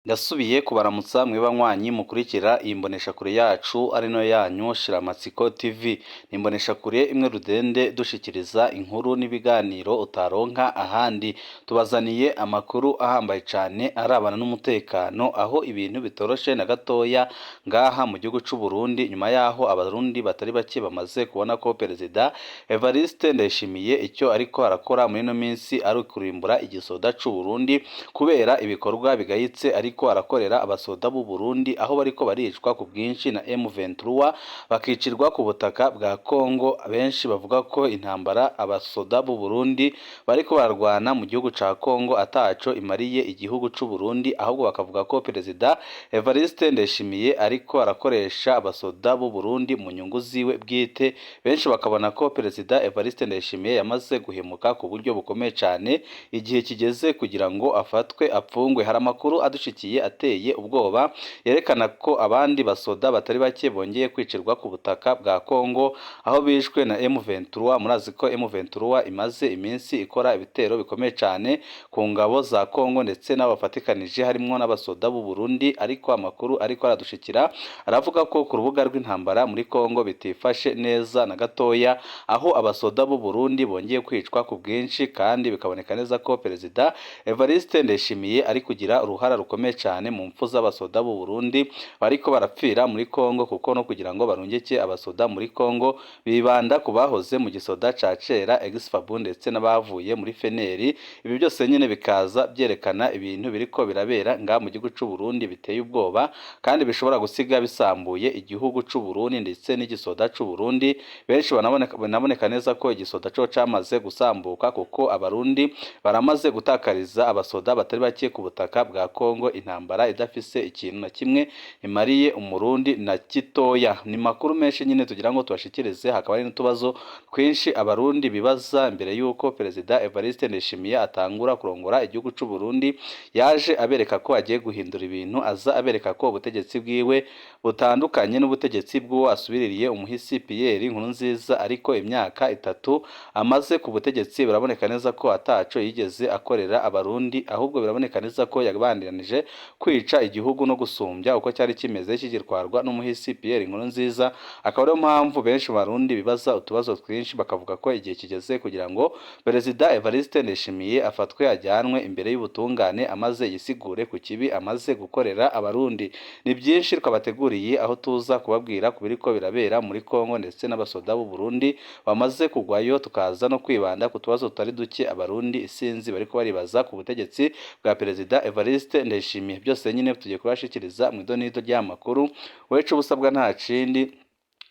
Ndasubiye kubaramutsa mwe banywanyi mukurikira iyi mboneshakure yacu ari no yanyu Shiramatsiko TV. Ni imboneshakure imwe rudende dushikiriza inkuru n'ibiganiro utaronka ahandi. Tubazaniye amakuru ahambaye cane arabana n'umutekano, aho ibintu bitoroshe na gatoya ngaha mu gihugu c'u Burundi, nyuma yaho abarundi batari bake bamaze kubona ko Perezida Evariste Ndayishimiye icyo ariko arakora muri no minsi ari kurimbura igisoda c'u Burundi kubera ibikorwa bigayitse ariko arakorera abasoda b'u Burundi, aho bariko baricwa ku bwinshi na M23 bakicirwa ku butaka bwa Kongo. Benshi bavuga ko intambara abasoda b'u Burundi bariko bararwana mu gihugu ca Kongo ataco imariye igihugu c'u Burundi, ahubwo bakavuga ko Perezida Evariste Ndayishimiye ariko arakoresha abasoda b'u Burundi mu nyungu ziwe bwite. Benshi bakabona ko Perezida Evariste Ndayishimiye yamaze guhemuka ku buryo bukomeye cane, igihe kigeze kugira ngo afatwe apfungwe. Hari amakuru adushikiye ateye ubwoba yerekana ko abandi basoda batari bake bongeye kwicirwa ku butaka bwa Kongo, aho bishwe na M23. Murazi ko M23 imaze iminsi ikora ibitero bikomeye cane ku ngabo za Kongo ndetse n'abafatikanije harimwo n'abasoda b'u Burundi, ariko amakuru ariko aradushikira aravuga ko ku rubuga rw'intambara muri Kongo bitifashe neza na gatoya, aho abasoda b'u Burundi bongeye kwicwa ku bwinshi, kandi bikaboneka neza ko Perezida Evariste Ndayishimiye ari kugira uruhara rukomeye cyane mu mpfu z'abasoda b'u Burundi bariko barapfira muri Kongo, kuko no kugira ngo barungike abasoda muri Kongo bibanda ku bahoze mu gisoda ca cera Exfabu ndetse n'abavuye muri Feneri. Ibi byose nyene bikaza byerekana ibintu biriko birabera nga mu gihugu c'u Burundi biteye ubwoba, kandi bishobora gusiga bisambuye igihugu c'u Burundi ndetse n'igisoda c'u Burundi. Benshi banaboneka neza ko igisoda co camaze gusambuka, kuko abarundi baramaze gutakariza abasoda batari bake ku butaka bwa Kongo, intambara idafise ikintu na kimwe imariye umurundi na gitoya. Ni makuru menshi nyine tugira ngo tubashikirize, hakaba ari n'utubazo twinshi abarundi bibaza mbere yuko Perezida Evariste Ndayishimiye atangura kurongora igihugu c'u Burundi. Yaje abereka ko agiye guhindura ibintu, aza abereka ko ubutegetsi bwiwe butandukanye n'ubutegetsi bw'uwo asubiririye umuhisi Pierre Nkurunziza, ariko imyaka 3 amaze ku butegetsi biraboneka neza ko ataco yigeze akorera abarundi, ahubwo biraboneka neza ko yabandiranije kwica igihugu no gusumbya uko cyari kimeze kigirwarwa n'umuhisi Pierre Nkurunziza. Akaba ariyo mpamvu benshi mu Barundi bibaza utubazo twinshi, bakavuga ko igihe kigeze kugira ngo Perezida Evariste Ndayishimiye afatwe ajyanwe imbere y'ubutungane, amaze yisigure ku kibi amaze gukorera abarundi. Ni byinshi twabateguriye, aho tuza kubabwira ku biriko birabera muri Kongo ndetse n'abasoda b'u Burundi bamaze kugwayo, tukaza no kwibanda ku tubazo tutari duke abarundi isinzi bariko baribaza ku butegetsi bwa Perezida Evariste Ndayishimiye. Byose nyine tugiye kubashikiriza mu idonido ry'amakuru. Wecu ubusabwa nta kindi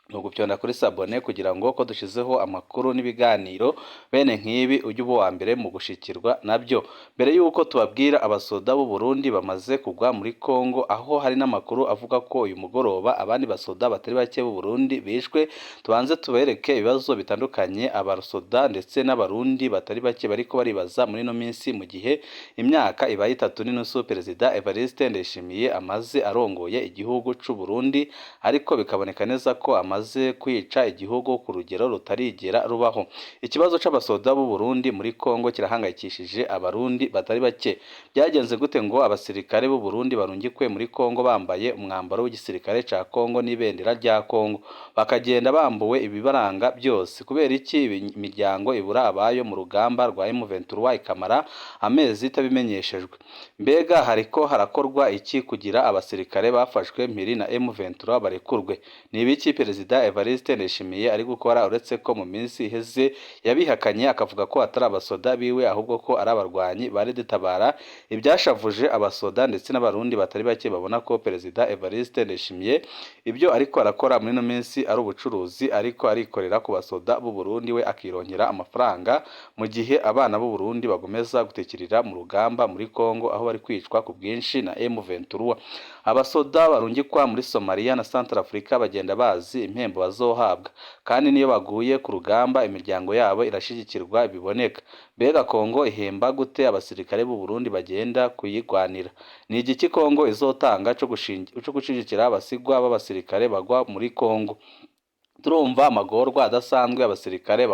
nugupyonda kuri sabone kugira ngo ko dushizeho amakuru n'ibiganiro bene nk'ibi ujye uba wa mbere mu gushikirwa nabyo. Mbere yuko tubabwira abasoda b'u Burundi bamaze kugwa muri Kongo, aho hari n'amakuru avuga ko uyu mugoroba abandi basoda batari bake b'u Burundi bishwe, tubanze tubereke ibibazo bitandukanye abasoda ndetse n'abarundi batari bake bariko baribaza muri no minsi, mu gihe imyaka ibaye 3 n'inusu Perezida Evariste Ndayishimiye amaze arongoye igihugu c'u Burundi, ariko bikaboneka neza ko amaze kwica igihugu ku rugero rutarigera rubaho. Ikibazo c'abasoda b'u Burundi muri Kongo kirahangayikishije abarundi batari bake. Byagenze gute ngo abasirikare b'u Burundi barungikwe muri Kongo bambaye umwambaro w'igisirikare ca Kongo n'ibendera rya Kongo, bakagenda bambuwe ibibaranga byose? Kubera iki imiryango ibura abayo mu rugamba rwa M23 ikamara amezi itabimenyeshejwe? Mbega hariko harakorwa iki kugira abasirikare bafashwe mpiri na M23 barekurwe? Ni ibiki Perezida Evariste Ndayishimiye ari gukora, uretse ko mu minsi iheze yabihakanye akavuga ko atari abasoda biwe ahubwo ko ari abarwanyi bari ditabara? Ibyashavuje abasoda ndetse n'abarundi batari bake babona ko Perezida Evariste Ndayishimiye ibyo ariko arakora muri no minsi ari ubucuruzi, ariko arikorera ku basoda b'u Burundi we akirongera amafaranga, mu gihe abana b'u Burundi bagomeza gutekirira mu rugamba muri Kongo, aho bari kwicwa ku bwinshi na M23. Abasoda barungikwa muri Somalia na Centrafrica bagenda bazi impembo bazohabwa, kandi niyo baguye ku rugamba imiryango yabo irashigikirwa biboneka. Mbega Kongo ihemba gute abasirikare b'u Burundi bagenda kuyigwanira? Ni igiki Kongo izotanga cyo gushigikira abasigwa b'abasirikare bagwa muri Kongo? Turumva amagorwa adasanzwe abasirikare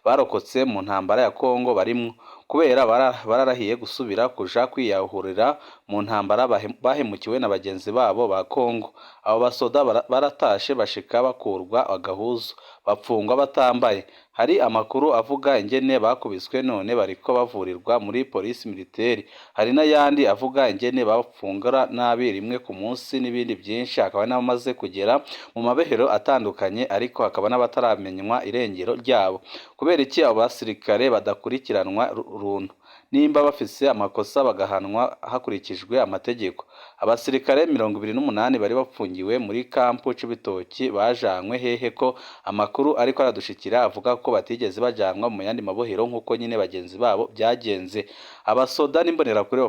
barokotse mu ntambara ya Kongo barimwo. kubera bararahiye gusubira kuja kwiyahurira mu ntambara bahemukiwe na bagenzi babo ba Kongo. Abo basoda baratashe bashika bakurwa agahuzu bapfungwa batambaye. Hari amakuru avuga ingene bakubiswe none bariko bavurirwa muri polisi militaire. Hari n'ayandi avuga ingene bapfungura nabi rimwe ku munsi n'ibindi byinshi. Hakaba n'abamaze kugera mu mabehero atandukanye ariko hakaba n'abataramenywa irengero ryabo. Kubera iki abo basirikare badakurikiranwa runtu? Nimba bafise amakosa bagahanwa hakurikijwe amategeko. Abasirikare 28 bari bapfungiwe muri kampu c'ibitoki bajanywe hehe ko amakuru ariko aradushikira avuga ko batigeze bajanwa mu yandi mabohero nk'uko nyine bagenzi babo byagenze. Abasoda n'imbonerakure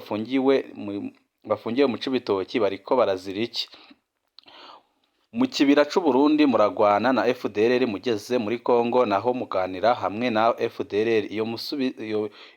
bafungiwe mu cibitoki bariko barazira iki? Mu kibira c'Uburundi muragwana na FDLR, mugeze muri Kongo naho muganira hamwe na FDLR.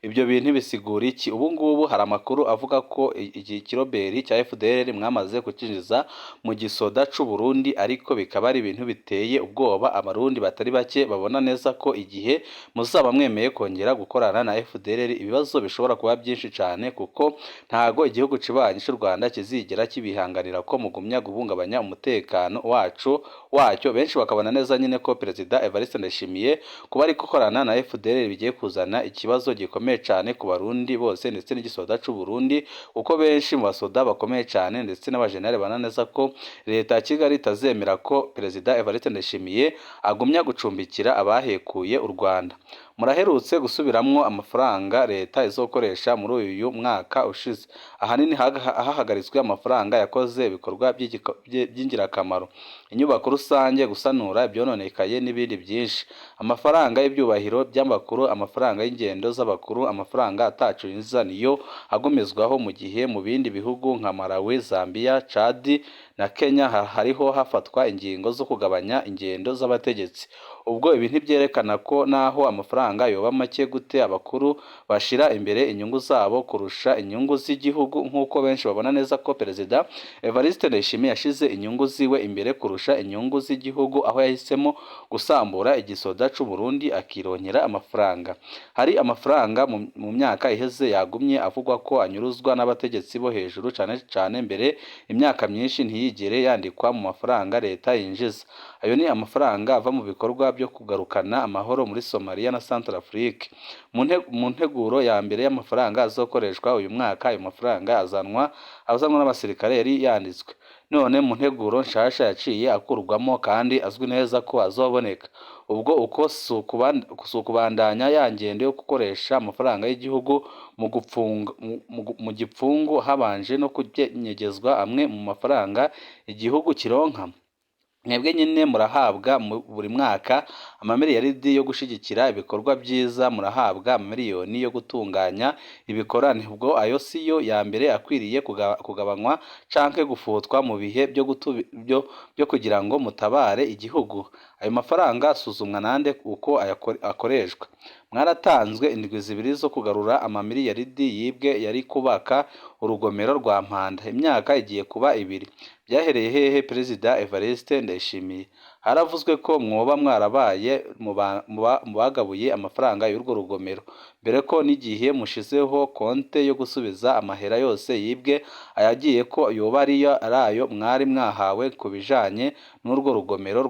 Ibyo bintu bisigura iki? Ubu ngubu hari amakuru avuga ko iki kiroberi cya FDLR mwamaze kucinjiza mu gisoda c'Uburundi, ariko bikaba ari ibintu biteye ubwoba. Abarundi batari bake babona neza ko igihe muzaba mwemeye kongera gukorana na FDLR ibibazo bishobora kuba byinshi cyane, kuko ntago igihugu cibanye cy'u Rwanda kizigera kibihanganira ko mugumya guhungabanya umutekano wacyo. Benshi bakabona neza nyine ko Perezida Evariste Ndayishimiye kuba ari gukorana na FDLR bigiye kuzana ikibazo gikomeye cyane ku Barundi bose ndetse n'igisoda c'u Burundi, uko benshi mu basoda bakomeye cyane ndetse n'abajenerali bana neza ko leta ya Kigali itazemera ko Perezida Evariste Ndayishimiye agumya gucumbikira abahekuye u Rwanda. Muraherutse gusubiramwo amafaranga leta izokoresha muri uyu mwaka ushize, ahanini hahagaritswe amafaranga yakoze ibikorwa by'ingirakamaro, inyubako rusange, gusanura ibyononekaye n'ibindi byinshi. Amafaranga y'ibyubahiro by'amakuru, amafaranga y'ingendo z'abakuru, amafaranga atacu yinjiza niyo agomezwaho, mu gihe mu bindi bihugu nka Malawi, Zambia, Chad na Kenya hariho hafatwa ingingo zo kugabanya ingendo z'abategetsi. Ubwo ibi ntibyerekana ko naho amafaranga yoba make gute abakuru bashira imbere inyungu zabo kurusha inyungu z'igihugu, nk'uko benshi babona neza ko Perezida Evariste Ndayishimiye yashize inyungu ziwe imbere kurusha inyungu z'igihugu, aho yahisemo gusambura igisoda c'u Burundi akironkera amafaranga. Hari amafaranga mu myaka iheze yagumye avugwa ko anyuruzwa n'abategetsi bo hejuru cyane mbere imyaka myinshi ntiyigere yandikwa mu mafaranga leta yinjiza. Ayo ni amafaranga ava mu bikorwa byo kugarukana amahoro muri Somalia na Centrafrique. Mu nteguro ya mbere y'amafaranga azokoreshwa uyu mwaka, ayo mafaranga azanwa n'abasirikare yari yanditswe. None mu nteguro nshasha yaciye akurwamo kandi azwi neza ko azoboneka. Ubwo uko sukubandanya ya ngendo yo gukoresha amafaranga y'igihugu mu gipfungu habanje no kunyegezwa amwe mu mafaranga igihugu kironka. Mwebwe nyine murahabwa buri mwaka amamiliyaridi yo gushigikira ibikorwa byiza, murahabwa amamiliyoni yo gutunganya ibikorane. Ubwo ayo siyo ya mbere akwiriye kugabanywa canke gufutwa mu bihe byo kugira ngo mutabare igihugu? Ayo mafaranga asuzumwa nande uko akoreshwa? Mwaratanzwe indwi zibiri zo kugarura amamiliyaridi yibwe yari kubaka urugomero rwa Mpanda. Imyaka igiye kuba 2. Byahereye hehe Perezida Evariste Ndayishimiye? Haravuzwe ko mwoba mwarabaye mu bagabuye amafaranga y'urwo rugomero, mbere ko n'igihe mushizeho konte yo gusubiza amahera yose yibwe ayagiye ko yoba arayo mwari mwahawe ku bijanye n'urwo rugomero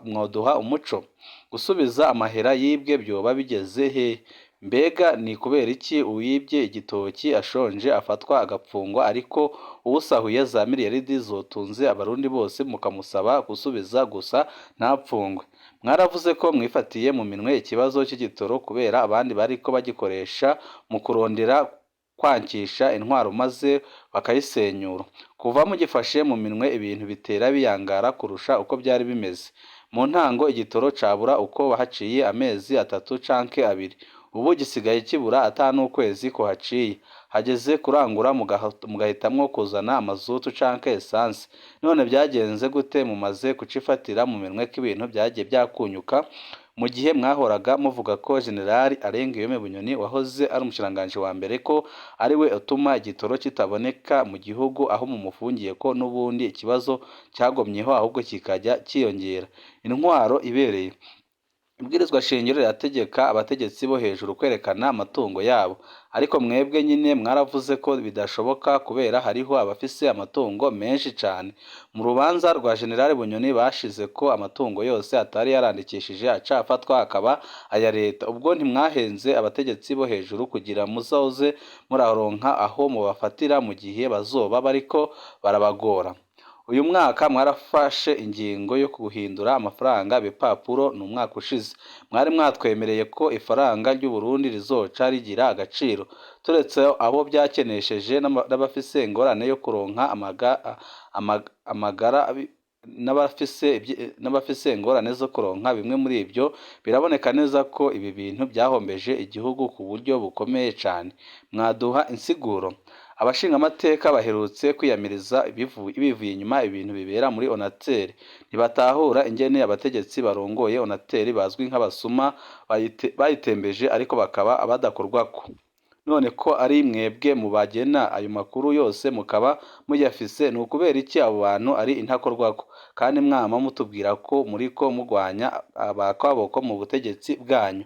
mwoduha umuco. Gusubiza amahera yibwe byoba bigeze he? Mbega ni kubera iki uwibye igitoki ashonje afatwa agapfungwa, ariko uwusahuye za miliyaridi zotunze Abarundi bose mukamusaba gusubiza gusa ntapfungwe? Mwaravuze ko mwifatiye mu minwe ikibazo cy'igitoro kubera abandi bariko bagikoresha mu kurondera kwankisha intwaro maze bakayisenyura. Kuva mugifashe mu minwe ibintu bitera biyangara kurusha uko byari bimeze. Mu ntango igitoro cabura uko haciye amezi 3 canke 2. Ubu gisigaye kibura n'ukwezi ko haciye. Hageze kurangura mugahitamwo kuzana amazutu canke essence. None byagenze gute mumaze kucifatira mu minwe k'ibintu byagiye byakunyuka, mu gihe mwahoraga muvuga ko General Arengiyome Bunyoni wahoze ari umushiranganje wa mbere ko ari we utuma igitoro kitaboneka mu gihugu, aho mumufungiye ko n'ubundi ikibazo cyagomyeho ahubwo kikajya kiyongera? Intwaro ibereye ibwirizwa shingiro rirategeka abategetsi bo hejuru kwerekana amatungo yabo, ariko mwebwe nyine mwaravuze ko bidashoboka kubera hariho abafise amatungo menshi cane. Mu rubanza rwa General Bunyoni bashize ko amatungo yose atari yarandikishije acafatwa akaba aya leta. Ubwo ntimwahenze abategetsi bo hejuru kugira muzoze muraronka aho mubafatira mu gihe bazoba bariko barabagora. Uyu mwaka mwarafashe ingingo yo guhindura amafaranga bipapuro ni umwaka ushize. Mwari mwatwemereye ko ifaranga ry'Uburundi rizoca rigira agaciro. Turetse abo byakenesheje n'abafise ingorane yo kuronka amagara n'abafise ingorane zo kuronka bimwe muri ibyo, biraboneka neza ko ibi bintu byahombeje igihugu ku buryo bukomeye cane. Mwaduha insiguro. Abashingamateka baherutse kwiyamiriza bivuye inyuma ibintu bibera muri Onatel. Ntibatahura ingene abategetsi barongoye Onatel bazwi nk'abasuma bayitembeje ariko bakaba badakorwako. None ko ari mwebwe mu bagena ayo makuru yose mukaba muyafise, ni ukubera iki abo bantu ari intakorwako kandi mwama mutubwira ko muriko mugwanya abakaboko mu butegetsi bwanyu?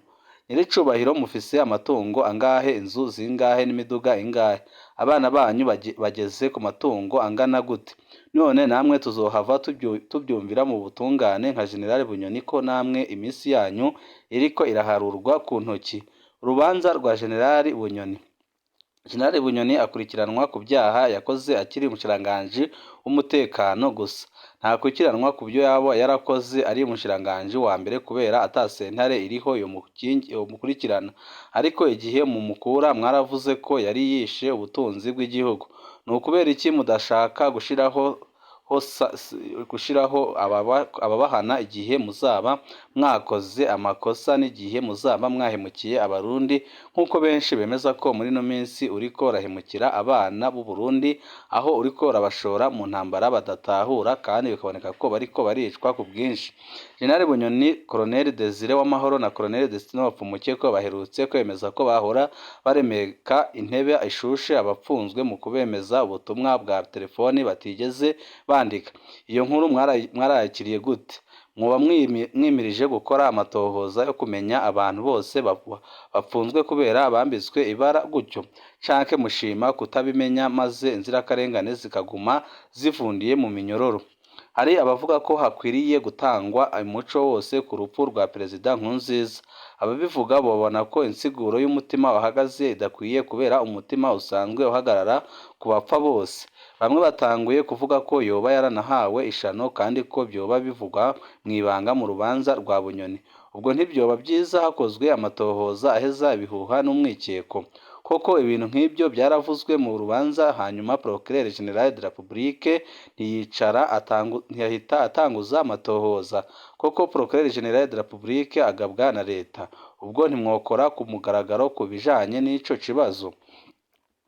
Nyiricubahiro, mufise amatungo angahe, inzu zingahe n'imiduga ingahe? Abana banyu bageze ku matungo angana gute? None namwe tuzohava tubyumvira mu butungane nka General Bunyoni ko namwe imisi yanyu iriko iraharurwa ku ntoki. Urubanza rwa General Bunyoni. General Bunyoni akurikiranwa ku byaha yakoze akiri umushikiranganji w'umutekano gusa. Ntakurikiranwa ku byo yaba yarakoze ari umushikiranganji wa mbere kubera atasentare iriho yo mukurikirana. Ariko igihe mu mukura mwaravuze ko yari yishe ubutunzi bw'igihugu. Ni ukubera iki mudashaka gushiraho ababahana igihe muzaba mwakoze amakosa n'igihe muzaba mwahemukiye abarundi, nk'uko benshi bemeza ko muri no minsi uriko rahemukira abana b'u Burundi, aho uriko rabashora mu ntambara badatahura kandi bikaboneka ko bariko baricwa ku bwinshi. General Bunyoni, Colonel Desire W'amahoro na Colonel Destine Wapfumukiye ko baherutse kwemeza ko bahora baremeka intebe ishushe abapfunzwe mu kubemeza ubutumwa bwa telefoni batigeze bandika. Iyo nkuru mwarayakiriye gute? Mwoba mwimirije gukora amatohoza yo kumenya abantu bose bapfunzwe kubera bambitswe ibara gutyo, canke mushima kutabimenya maze inzirakarengane zikaguma zivundiye mu minyororo? Hari abavuga ko hakwiriye gutangwa umuco wose ku rupfu rwa Perezida Nkurunziza. Ababivuga babona ko insiguro y'umutima wahagaze idakwiye kubera umutima usanzwe uhagarara ku bapfa bose. Bamwe batanguye kuvuga ko yoba yaranahawe ishano kandi ko byoba bivugwa mwibanga mu rubanza rwa Bunyoni. Ubwo ntibyoba byiza hakozwe amatohoza aheza ibihuha n'umwikeko? Koko ibintu nk'ibyo byaravuzwe mu rubanza, hanyuma Procureur General de la République ntiyahita atanguza amatohoza? Koko Procureur General de la République agabwa na leta, ubwo ntimwokora ku mugaragaro ku bijanye n'ico kibazo?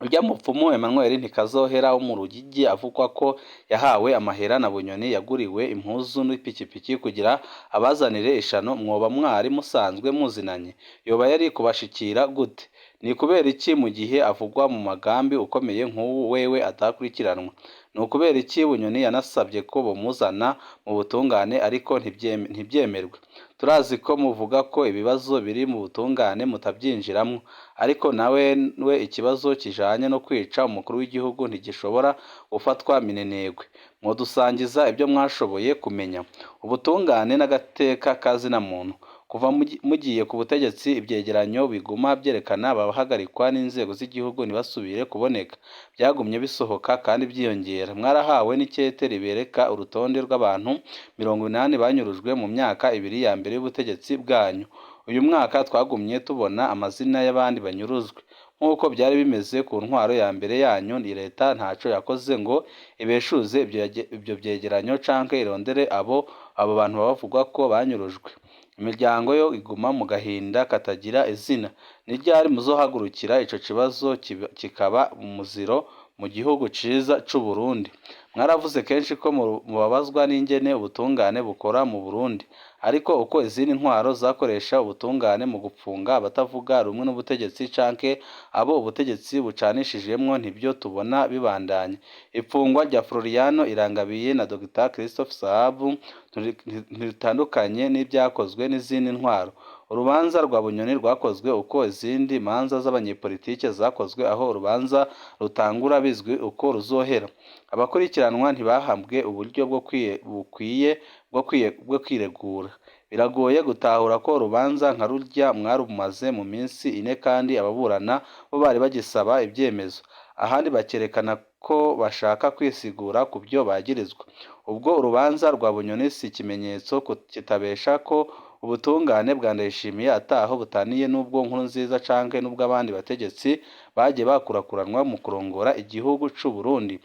Urya mupfumu Emmanuel Ntikazohera wo mu Rugigi avugwa ko yahawe amahera na Bunyoni yaguriwe impuzu n'ipikipiki kugira abazanire ishano, mwoba mwari musanzwe muzinanye? Yoba yari kubashikira gute? Ni kubera iki mu gihe avugwa mu magambi ukomeye nk'ubu wewe atakurikiranwa? Ni ukubera iki Bunyoni yanasabye ko bomuzana mu butungane ariko ntibyemerwe? Turazi ko muvuga ko ibibazo biri mu butungane mutabyinjiramwo, ariko nawe ikibazo kijanye no kwica umukuru w'igihugu ntigishobora gufatwa minenegwe. Mwodusangiza ibyo mwashoboye kumenya. Ubutungane n'agateka kazina muntu. Kuva mugiye ku butegetsi ibyegeranyo biguma byerekana abahagarikwa n'inzego z'igihugu ntibasubire kuboneka. Byagumye bisohoka kandi byiyongera. Mwarahawe n'ikete ribereka urutonde rw'abantu 80 banyurujwe mu myaka 2 ya mbere y'ubutegetsi bwanyu. Uyu mwaka twagumye tubona amazina y'abandi banyuruzwe. Nk'uko byari bimeze ku ntwaro ya mbere yanyu, ni leta ntaco yakoze ngo ibeshuze ibyo byegeranyo canke irondere abo bantu bavugwa ko banyurujwe. Imiryango yo iguma mu gahinda katagira izina. Ni ryari muzohagurukira ico kibazo kikaba umuziro mu gihugu ciza c'u Burundi. Mwaravuze kenshi ko mubabazwa n'ingene ubutungane bukora mu Burundi, ariko uko izindi ntwaro zakoresha ubutungane mu gupfunga abatavuga rumwe n'ubutegetsi canke abo ubutegetsi bucanishijemwo ntibyo tubona bibandanya. Ipfungwa rya Floriano Irangabiye na Dr Christophe Sahabu ntiritandukanye n'ibyakozwe n'izindi ntwaro. Urubanza rwa Bunyoni rwakozwe uko izindi manza z'abanyepolitike zakozwe, aho urubanza rutangura bizwi uko ruzohera. Abakurikiranwa ntibahambwe uburyo bukwiye bwo kwiregura. Biragoye gutahura ko urubanza nka rurya mwarumaze mu minsi ine kandi ababurana bo bari bagisaba ibyemezo, ahandi bakerekana ko bashaka kwisigura ku byo bagirizwa. Ubwo urubanza rwa Bunyoni si ikimenyetso kitabesha ko ubutungane bwa Ndayishimiye ataho butaniye n'ubwo Nkurunziza canke n'ubwo abandi bategetsi bagiye bakurakuranwa mu kurongora igihugu c'u Burundi.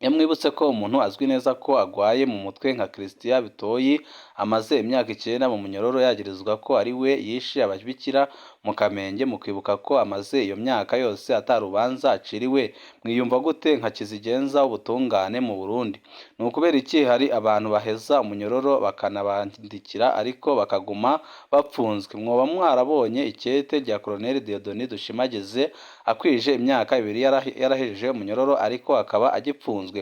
Mwibutse ko umuntu azwi neza ko agwaye mu mutwe nka Christian Bitoyi amaze imyaka 9 mu munyororo yagirizwa ko ari we yishe ababikira mu Kamenge, mu kwibuka ko amaze iyo myaka yose atarubanza aciriwe. Mwiyumva gute nka kizigenza ubutungane mu Burundi? Ni ukubera iki hari abantu baheza umunyororo bakanabandikira ariko bakaguma bapfunzwe? Mwoba mwarabonye ikete rya Colonel Dieudonné Dushimagize akwije imyaka 2 yarahejeje umunyororo ariko akaba agipfunzwe.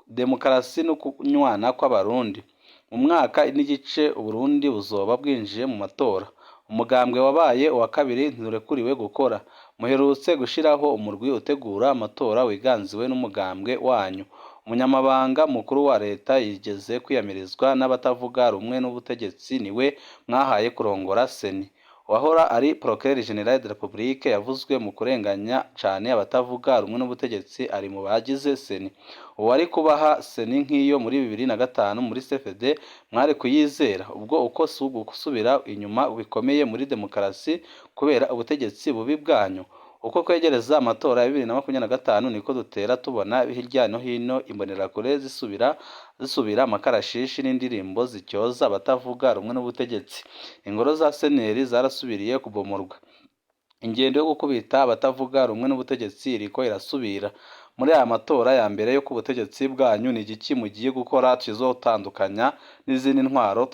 Demokarasi no kunywana kw'abarundi. Mu mwaka n'igice Uburundi buzoba bwinjiye mu matora. Umugambwe wabaye uwa kabiri nturekuriwe gukora. Muherutse gushiraho umurwi utegura amatora wiganziwe n'umugambwe wanyu. Umunyamabanga mukuru wa leta yigeze kwiyamirizwa n'abatavuga rumwe n'ubutegetsi niwe mwahaye kurongora Seni. Wahora ari Procureur General de la République yavuzwe mu kurenganya cane abatavuga rumwe n'ubutegetsi ari mu bagize Seni. Uwari kubaha Seni nk'iyo muri 2005 muri CFD mwari kuyizera. Ubwo uko gusubira inyuma bikomeye muri demokarasi kubera ubutegetsi bubi bwanyu. Uko kwegereza amatora ya 2025 niko dutera tubona hirya no hino imbonerakure zisubira amakarashishi n'indirimbo zicyoza abatavuga rumwe n'ubutegetsi. Ingoro za seneri zarasubiriye kubomorwa. Ingendo yo gukubita abatavuga rumwe n'ubutegetsi iriko irasubira. Muri aya matora ya mbere yo ku butegetsi bwanyu ni igiki mugiye gukora kizotandukanya n'izindi ntwaro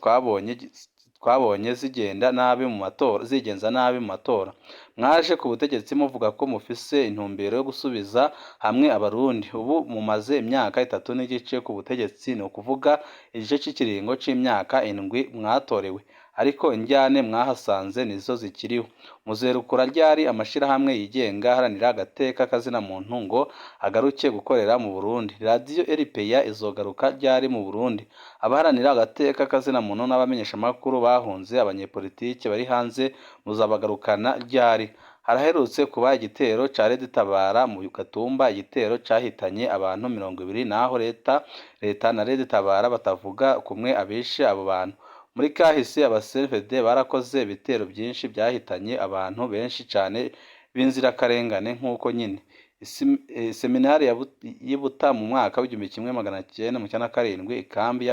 twabonye zigenza nabi mu matora? Mwaje ku butegetsi muvuga ko mufise intumbero yo gusubiza hamwe abarundi. Ubu mumaze imyaka 3 n'igice ku butegetsi, no kuvuga igice cy'ikiringo c'imyaka 7 mwatorewe, ariko injyane mwahasanze nizo zikiriho. Muzerukura ryari amashirahamwe yigenga haranira agateka kazina muntu ngo agaruke gukorera mu Burundi? Radio RPA izogaruka ryari mu Burundi? Abaharanira agateka kazina muntu n'abamenyesha makuru bahunze abanyepolitike bari hanze muzabagarukana ryari? Haraherutse kuba igitero ca Red Tabara mu Gatumba, igitero cahitanye abantu 20, naho leta na Red Tabara batavuga kumwe abishe abo bantu. Muri kahise abaservede barakoze ibitero byinshi byahitanye abantu benshi cyane b'inzirakarengane nk'uko nyine seminari y'Ibuta mu mwaka w'1997 ikambi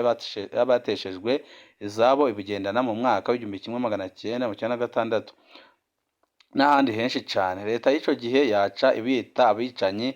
y'abateshejwe izabo ibigendana mu mwaka w'1996 n'ahandi henshi cyane. Leta y'ico gihe yaca ibita abicanyi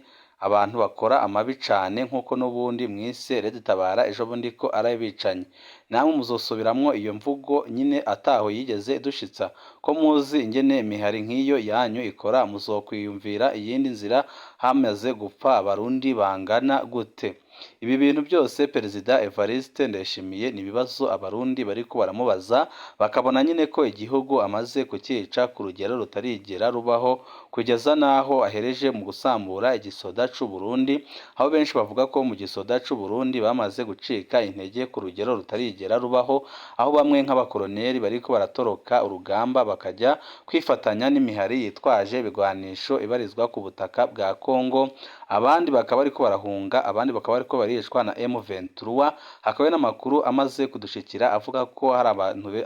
abantu bakora amabi cane nk'uko n'ubundi mwise Red Tabara ejo bundi ko arabicanyi. Namwe muzosubiramwo iyo mvugo nyine ataho yigeze idushitsa. Ko muzi ingene imihari nk'iyo yanyu ikora, muzokwiyumvira iyindi nzira hamaze gupfa abarundi bangana gute? Ibi bintu byose Perezida Evariste Ndayishimiye ni ibibazo abarundi bariko baramubaza, bakabona nyine ko igihugu amaze kukica ku rugero rutarigera rubaho, kugeza naho ahereje mu gusambura igisoda c'u Burundi, aho benshi bavuga ko mu gisoda c'u Burundi bamaze gucika intege ku rugero rutarigera rubaho, aho bamwe nk'abakoloneli bariko baratoroka urugamba bakajya kwifatanya n'imihari yitwaje ibigwanisho ibarizwa ku butaka bwa Kongo, abandi bakaba bariko barahunga, abandi bakaba bariko barishwa na M23. Hakaba n'amakuru amaze kudushikira avuga ko hari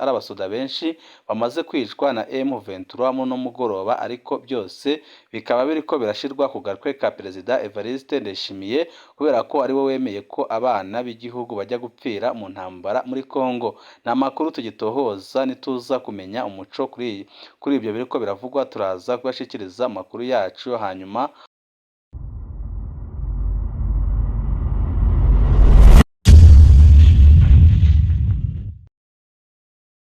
abasoda benshi bamaze kwicwa na M23 no mugoroba, ariko byose bikaba biriko birashirwa ku gatwe ka Perezida Evariste Ndayishimiye kubera ko ari we wemeye ko abana b'igihugu bajya gupfira mu ntambara muri Kongo. Na makuru tugitohoza nituza kumenya umuco kuri ibyo biriko biravugwa, turaza kubashikiriza amakuru yacu hanyuma